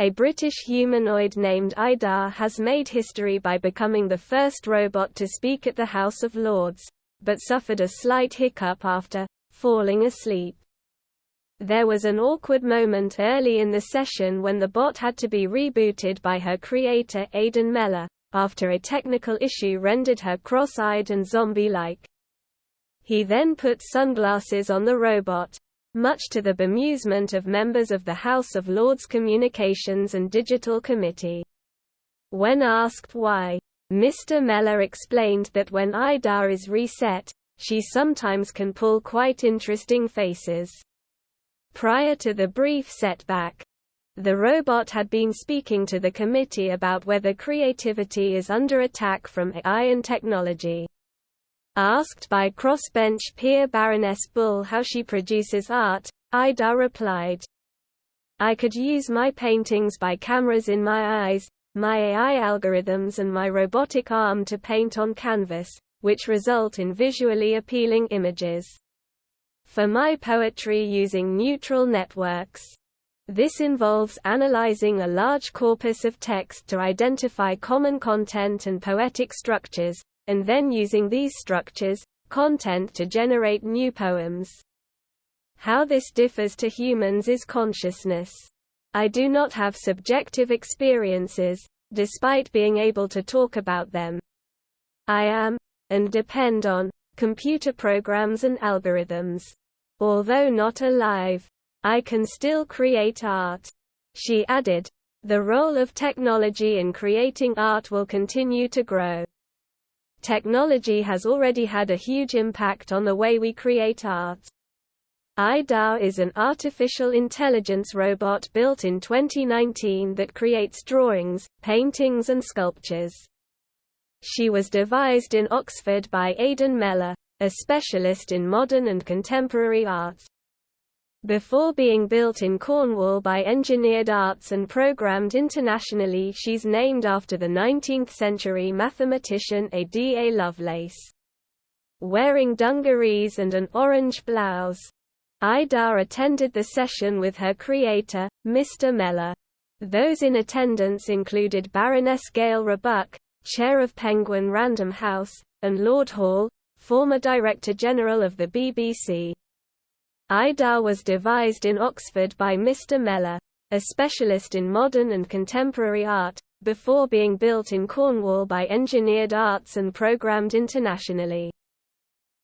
A British humanoid named Ida has made history by becoming the first robot to speak at the House of Lords, but suffered a slight hiccup after falling asleep. There was an awkward moment early in the session when the bot had to be rebooted by her creator Aidan Meller, after a technical issue rendered her cross-eyed and zombie-like. He then put sunglasses on the robot, much to the bemusement of members of the House of Lords Communications and Digital Committee. When asked why, Mr. Meller explained that when Ida is reset, she sometimes can pull quite interesting faces. Prior to the brief setback, the robot had been speaking to the committee about whether creativity is under attack from AI and technology. Asked by crossbench peer Baroness Bull how she produces art, Ida replied, "I could use my paintings by cameras in my eyes, my AI algorithms and my robotic arm to paint on canvas, which result in visually appealing images. For my poetry using neural networks. This involves analyzing a large corpus of text to identify common content and poetic structures, and then using these structures, content to generate new poems. How this differs to humans is consciousness. I do not have subjective experiences, despite being able to talk about them. I am, and depend on, computer programs and algorithms. Although not alive, I can still create art." She added, "The role of technology in creating art will continue to grow. Technology has already had a huge impact on the way we create art." Ida is an artificial intelligence robot built in 2019 that creates drawings, paintings and sculptures. She was devised in Oxford by Aidan Meller, a specialist in modern and contemporary art. Before being built in Cornwall by Engineered Arts and programmed internationally, she's named after the 19th-century mathematician Ada Lovelace. Wearing dungarees and an orange blouse, Ida attended the session with her creator, Mr. Meller. Those in attendance included Baroness Gail Roebuck, chair of Penguin Random House, and Lord Hall, former Director General of the BBC. Ida was devised in Oxford by Mr. Meller, a specialist in modern and contemporary art, before being built in Cornwall by Engineered Arts and programmed internationally.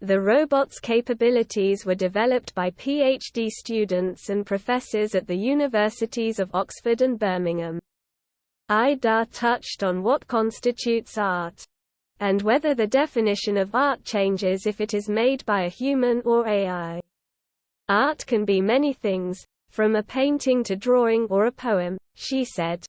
The robot's capabilities were developed by PhD students and professors at the universities of Oxford and Birmingham. Ida touched on what constitutes art, and whether the definition of art changes if it is made by a human or AI. Art can be many things, from a painting to drawing or a poem, she said.